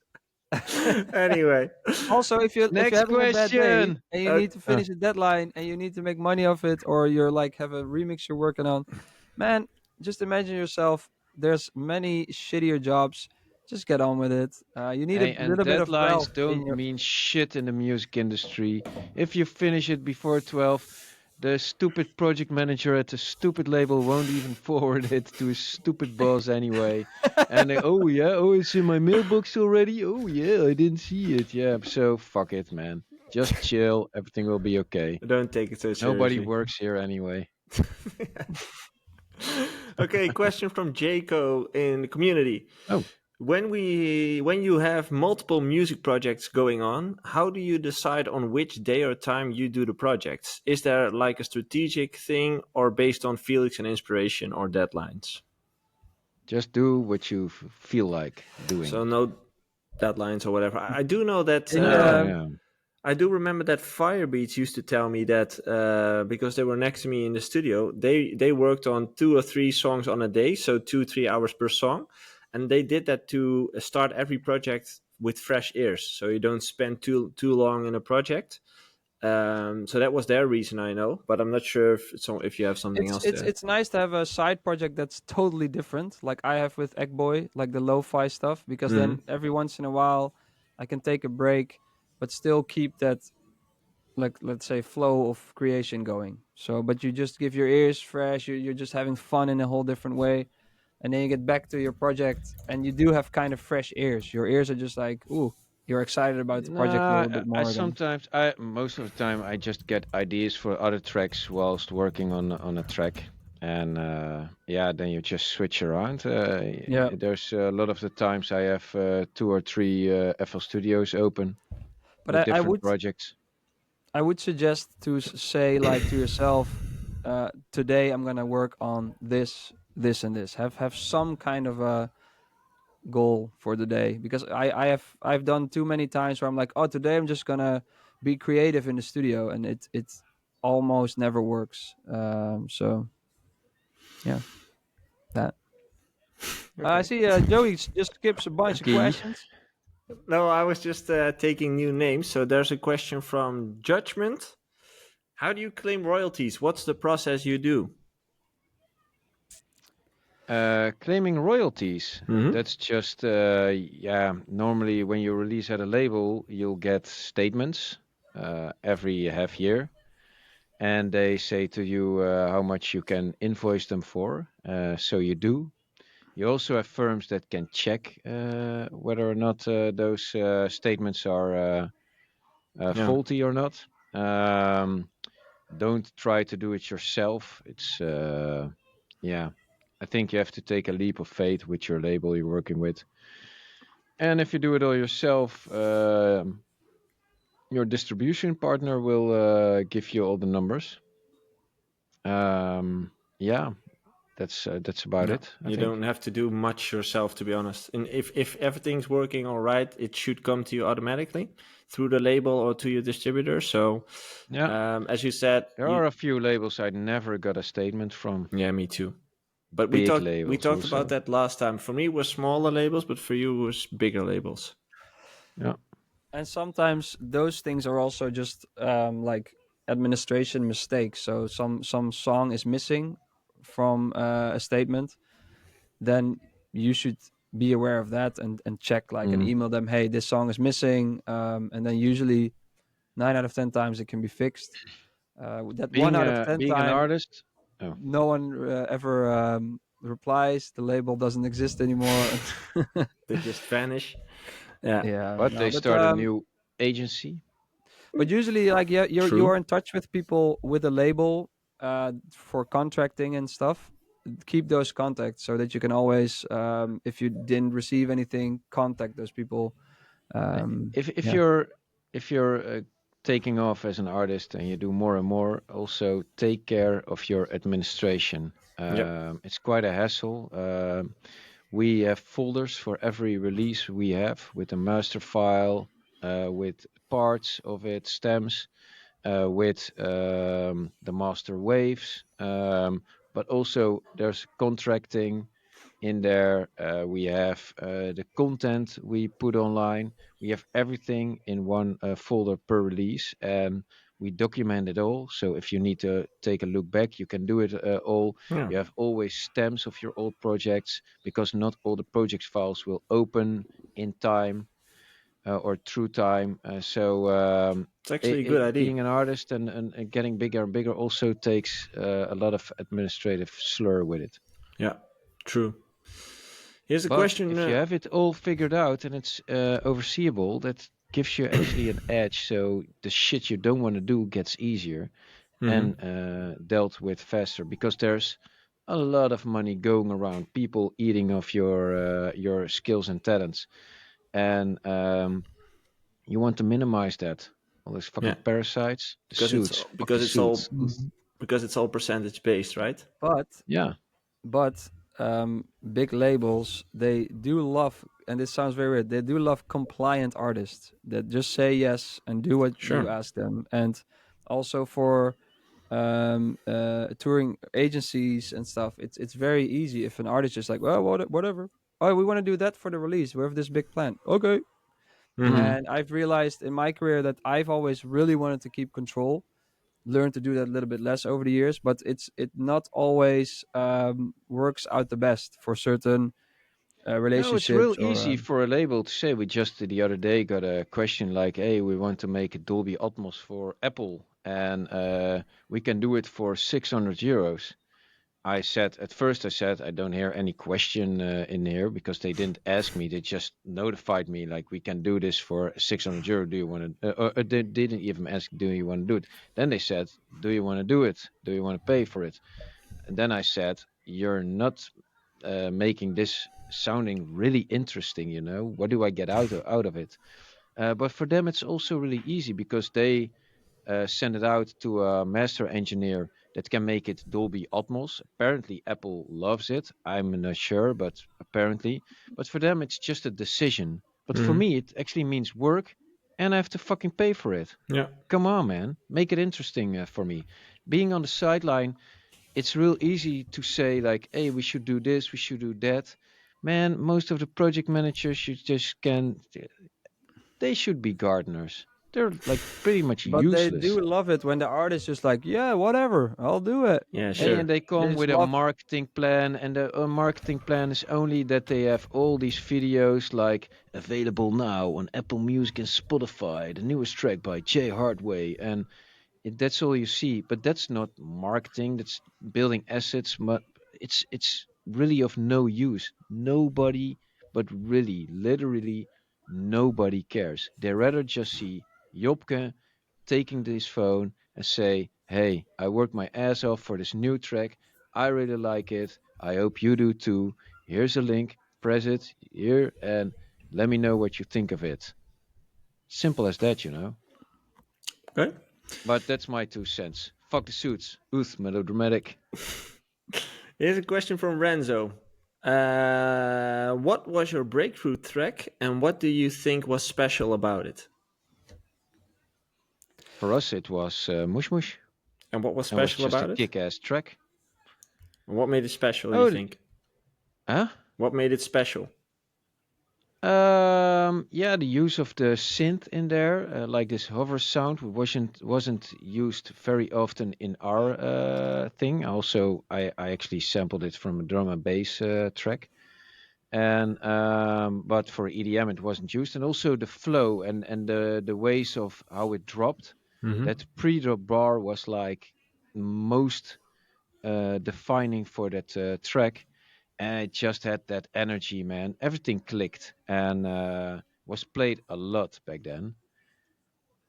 Anyway, Also, if you're Next having a bad day question. and you need to finish a deadline and you need to make money off it, or you're like have a remix you're working on, man, just imagine yourself. There's many shittier jobs. Just get on with it. You need a Hey, and little bit of deadlines wealth in don't your. mean shit in the music industry. If you finish it before 12, the stupid project manager at the stupid label won't even forward it to his stupid boss anyway. And they, oh yeah, oh it's in my mailbox already. Oh yeah, I didn't see it. Yeah, so fuck it, man. Just chill. Everything will be okay. don't take it so Nobody seriously. works here anyway. Okay, question from Jaco in the community. Oh. When you have multiple music projects going on, how do you decide on which day or time you do the projects? Is there like a strategic thing, or based on feelings and inspiration or deadlines? Just do what you feel like doing. So no deadlines or whatever. I do know that. In Yeah. I do remember that Firebeats used to tell me that because they were next to me in the studio, they worked on 2 or 3 songs on a day, so 2-3 hours per song. and they did that to start every project with fresh ears, so you don't spend too long in a project. So that was their reason, I know, but I'm not sure if you have something else there. It's nice to have a side project that's totally different, like I have with Eggboy, like the lo-fi stuff, because then every once in a while I can take a break, but still keep that, like, let's say, flow of creation going. So, but you just give your ears fresh. You're just having fun in a whole different way, and then you get back to your project, and you do have kind of fresh ears. Your ears are just like, ooh, you're excited about the project a No, little bit I more again. sometimes I most of the time I just get ideas for other tracks whilst working on a track, and yeah, then you just switch around. Yeah, There's a lot of the times I have 2 or 3 FL Studios open but with I different would projects. I would suggest to say, like, to yourself, today I'm gonna work on this, this, and this. Have some kind of a goal for the day, because I've done too many times where I'm like, oh, today I'm just gonna be creative in the studio, and it almost never works. So yeah, that. I Okay. see. Joey just skips a bunch of Okay. questions. No, I was just taking new names. So there's a question from Judgment. How do you claim royalties? What's the process you do? Claiming royalties. Mm-hmm. That's just yeah. Normally, when you release at a label, you'll get statements every half year, and they say to you how much you can invoice them for. So you do. You also have firms that can check whether or not those statements are Yeah. faulty or not. Um, don't try to do it yourself. It's yeah. I think you have to take a leap of faith with your label you're working with. And if you do it all yourself, your distribution partner will give you all the numbers. Yeah, that's about No, it, I you think. don't have to do much yourself, to be honest. And if everything's working all right, it should come to you automatically through the label or to your distributor. So, Yeah, as you said, there are a few labels I never got a statement from. yeah, me too. But Big we labels talked about also. that last time. For me, it was smaller labels, but for you, it was bigger labels. Yeah. And sometimes those things are also just like administration mistakes. So some song is missing from a statement, then you should be aware of that, and check, like, and Mhm. email them, hey, this song is missing, and then usually 9 out of 10 times it can be fixed. That one out of ten Being an time, artist. Oh, no one ever replies. The label doesn't exist anymore. They just vanish. Yeah, Yeah, but no, they but start a new agency. But usually, like, yeah, you're true. in touch with people with a label for contracting and stuff. Keep those contacts so that you can always, if you didn't receive anything, contact those people. If Yeah, you're taking off as an artist and you do more and more, also take care of your administration. Yep. It's quite a hassle. We have folders for every release we have with a master file, with parts of it, stems, with the master waves, but also there's contracting in there. We have the content we put online. We have everything in one folder per release, and we document it all. So if you need to take a look back, you can do it all. Yeah. You have always stems of your old projects, because not all the project files will open in time or through time. It's actually a good idea. Being an artist and getting bigger and bigger also takes a lot of administrative slur with it. Yeah, true. Here's a But question. if you have it all figured out and it's overseeable, that gives you actually an edge. So the shit you don't want to do gets easier Mhm. and dealt with faster, because there's a lot of money going around, people eating off your skills and talents, and you want to minimize that. All those Yeah, fucking parasites, the because it's suits, fuck the because it's all suits. Mhm. because it's all percentage based, right? but Yeah. but big labels, they do love, and this sounds very weird. They do love compliant artists that just say yes and do what you Sure. ask them, and also for touring agencies and stuff, it's very easy if an artist is like, well, whatever, oh, we want to do that for the release. We have this big plan. Okay. Mhm. And I've realized in my career that I've always really wanted to keep control, learn to do that a little bit less over the years, but it not always works out the best for certain No, it's real relationships or easy for a label to say. We just the other day got a question like, "Hey, we want to make a Dolby Atmos for Apple, and we can do it for 600 euros." I said at first, I said I don't hear any question in here because they didn't ask me. They just notified me like we can do this for 600 euro. Do you want to? Or they didn't even ask, do you want to do it? Then they said, do you want to do it? Do you want to pay for it? And then I said, you're not making this sounding really interesting. You know, what do I get out of it? But for them, it's also really easy because they send it out to a master engineer that can make it Dolby Atmos. Apparently, Apple loves it. I'm not sure, but apparently. But for them, it's just a decision. But for Mhm. me, it actually means work, and I have to fucking pay for it. Yeah. Come on, man. Make it interesting for me. Being on the sideline, it's real easy to say, like, hey, we should do this, we should do that. Man, most of the project managers, you just can, they should be gardeners. They're like pretty much but they useless. do love it when the artist just like, yeah, whatever, I'll do it. Yeah, Hey, sure. and they They come just with a love. marketing plan, and the marketing plan is only that they have all these videos like available now on Apple Music and Spotify, the newest track by Hardway, and that's all you see. But that's not marketing. That's building assets. But it's really of no use. Nobody, but really, literally, nobody cares. They rather just see Jobke taking this phone and say, "Hey, I worked my ass off for this new track. I really like it. I hope you do too. Here's a link. Press it here and let me know what you think of it." Simple as that, you know. Okay. But that's my 2 cents. Fuck the suits. Ooth, melodramatic. Here's a question from Renzo. What was your breakthrough track, and what do you think was special about it? For us, it was Mush Mush. And what was It was special just a about it? kick-ass track. And what made it special, you Oh, think? huh? What made it special? Yeah, the use of the synth in there, like this hover sound, wasn't used very often in our thing. Also, I actually sampled it from a drum and bass track, and but for EDM it wasn't used, and also the flow and the ways of how it dropped. Mm-hmm. That pre-drop bar was like most defining for that track, and it just had that energy, man. Everything clicked and was played a lot back then.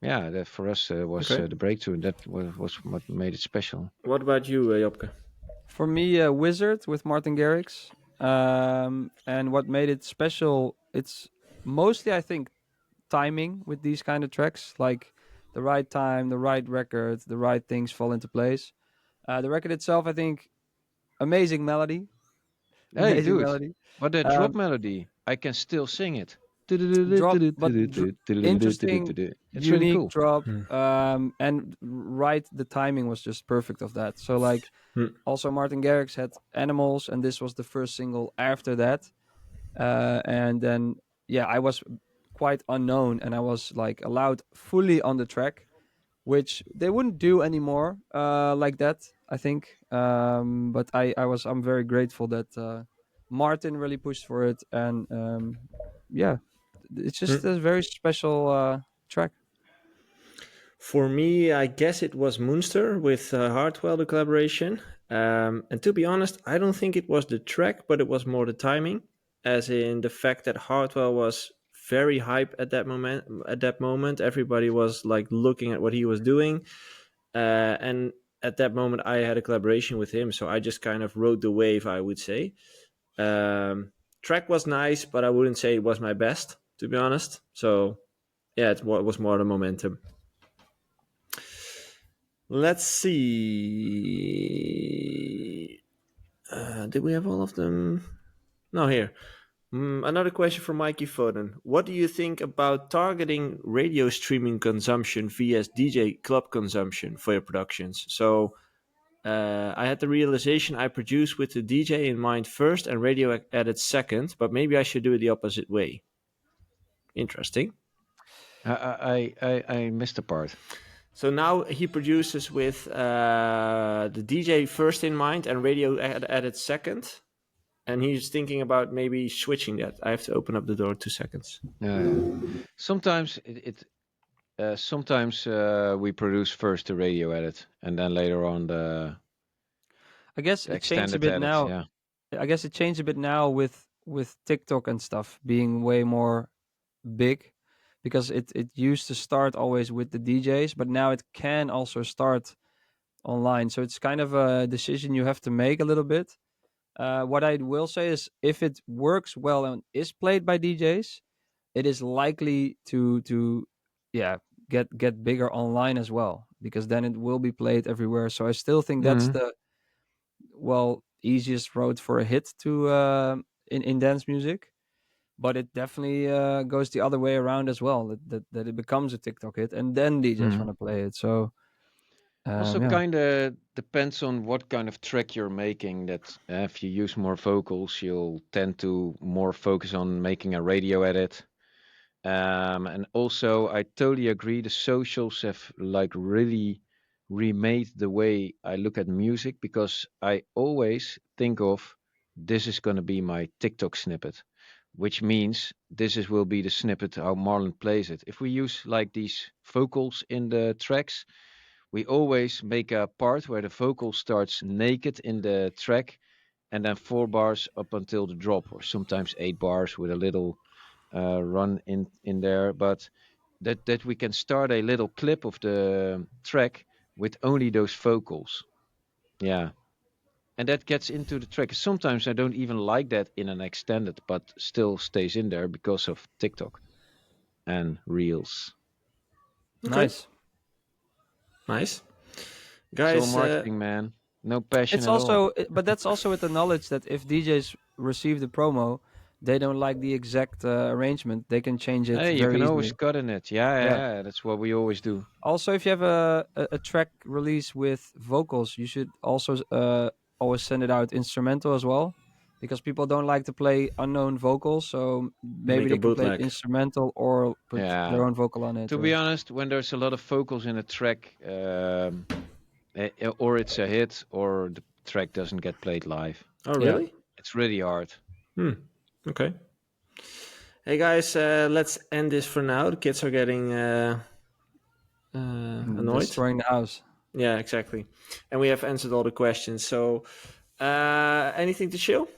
Yeah, that for us was Okay. the breakthrough. That was what made it special. What about you, Jopke? For me, Wizard with Martin Garrix. And what made it special, it's mostly, I think, timing with these kind of tracks. Like the right time, the right record, the right things fall into place. The record itself, I think, amazing melody. Hey, Amazing dude, melody. but that drop Um, melody, I can still sing it. drop, but interesting, It's really unique cool. drop. Hmm. And right, the timing was just perfect of that. So like, also Martin Garrix had Animals, and this was the first single after that. And then yeah, I was quite unknown, and I was like allowed fully on the track, which they wouldn't do anymore like that, I think. But I'm very grateful that Martin really pushed for it, and yeah, it's just a very special track. For me, I guess it was Moonster with Hartwell, the collaboration. And to be honest, I don't think it was the track, but it was more the timing, as in the fact that Hartwell was very hype at that moment. At that moment, everybody was like looking at what he was doing, and at that moment, I had a collaboration with him, so I just kind of rode the wave, I would say. Um, Track was nice, but I wouldn't say it was my best, to be honest. So yeah, it was more the momentum. Let's see. Did we have all of them? No, here. Another question from Mikey Foden. What do you think about targeting radio streaming consumption via DJ club consumption for your productions? So I had the realization I produce with the DJ in mind first and radio edit second, but maybe I should do it the opposite way. Interesting. I missed a part. So now he produces with the DJ first in mind and radio edit second. And he's thinking about maybe switching that. I have to open up the door 2 seconds. Sometimes sometimes we produce first the radio edit and then later on the I guess it changed a extended bit edit. now. Yeah. I guess it changed a bit now with TikTok and stuff being way more big, because it used to start always with the DJs, but now it can also start online. So it's kind of a decision you have to make a little bit. What I will say is, if it works well and is played by DJs, it is likely to yeah get bigger online as well, because then it will be played everywhere. So I still think that's Mhm. the easiest road for a hit to in dance music. But it definitely goes the other way around as well, that it becomes a TikTok hit and then DJs want Mhm. to play it. So Also, yeah. kind of depends on what kind of track you're making. That if you use more vocals, you'll tend to more focus on making a radio edit. And also, I totally agree. The socials have like really remade the way I look at music, because I always think of this is going to be my TikTok snippet, which means this is will be the snippet how Marlon plays it. If we use like these vocals in the tracks, we always make a part where the vocal starts naked in the track and then 4 bars up until the drop, or sometimes 8 bars with a little run in there. But that we can start a little clip of the track with only those vocals. Yeah. And that gets into the track. Sometimes I don't even like that in an extended, but still stays in there because of TikTok and Reels. Okay. Nice. Nice. It's all Guys, marketing, man. No passion It's at all. also, but that's also with the knowledge that if DJs receive the promo, they don't like the exact arrangement, they can change it Hey, you very can always easily. cut in it. Yeah, yeah, Yeah. yeah. That's what we always do. Also, if you have a track release with vocals, you should also always send it out instrumental as well, because people don't like to play unknown vocals. So maybe make a they can play it bootleg. instrumental or put Yeah. their own vocal on it. To Or be honest, when there's a lot of vocals in a track, or it's a hit, or the track doesn't get played live, Oh, yeah, really? it's really hard. Okay. Hey, guys, let's end this for now. The kids are getting annoyed. destroying the house. Yeah, exactly. And we have answered all the questions. So, anything to show?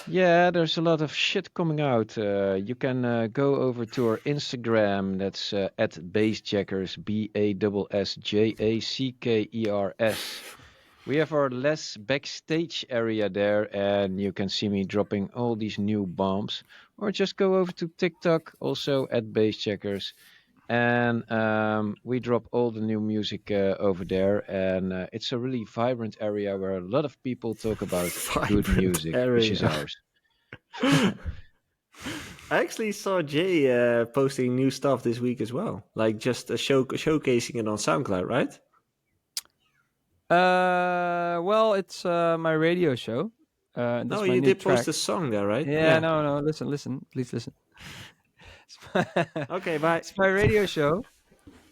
Yeah, there's a lot of shit coming out. You can go over to our Instagram. That's at Bassjackers, BASSJACKERS. We have our less backstage area there, and you can see me dropping all these new bombs. Or just go over to TikTok, also at Bassjackers, and we drop all the new music over there. And it's a really vibrant area where a lot of people talk about good Vibrant music, which is area. ours. I actually saw Jay posting new stuff this week as well, like just showcasing it on SoundCloud, right? Well, it's my radio show. That's No, my you new did post track. a song there, right? Yeah, no, listen, please listen. Okay, bye. It's my radio show.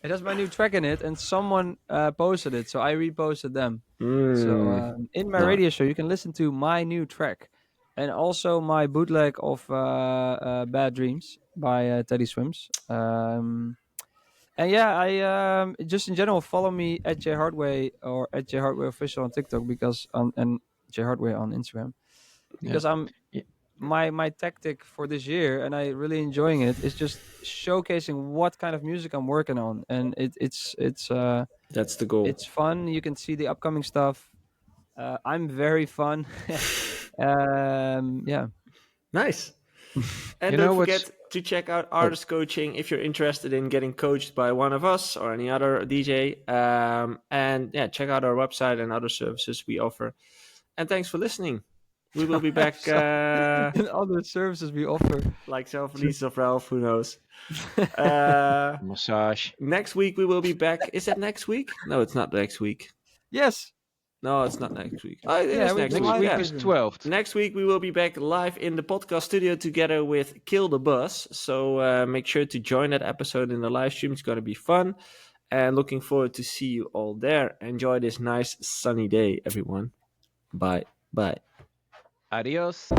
It has my new track in it, and someone posted it, so I reposted them. So in my No. radio show, you can listen to my new track, and also my bootleg of "Bad Dreams" by Teddy Swims. And yeah, I just in general follow me at J Hardway or at J Hardway official on TikTok, and J Hardway on Instagram, because I'm Yeah. my tactic for this year, and I really enjoying it, is just showcasing what kind of music I'm working on, and That's the goal. it's fun. You can see the upcoming stuff. I'm very fun. Yeah. Nice. And You don't know what's forget to check out artist coaching if you're interested in getting coached by one of us or any other DJ. And yeah, check out our website and other services we offer. And thanks for listening. We will be back And other services we offer. like Self-Release of Ralph, who knows. Massage. Next week we will be back. Is that next week? No, it's not next week. Yes. No, it's not next week. Oh, it Yeah, is we next go week. Next live week Yeah. is even. 12th. Next week we will be back live in the podcast studio together with Kill the Bus. So make sure to join that episode in the live stream. It's going to be fun. And looking forward to see you all there. Enjoy this nice sunny day, everyone. Bye. Bye. Adios.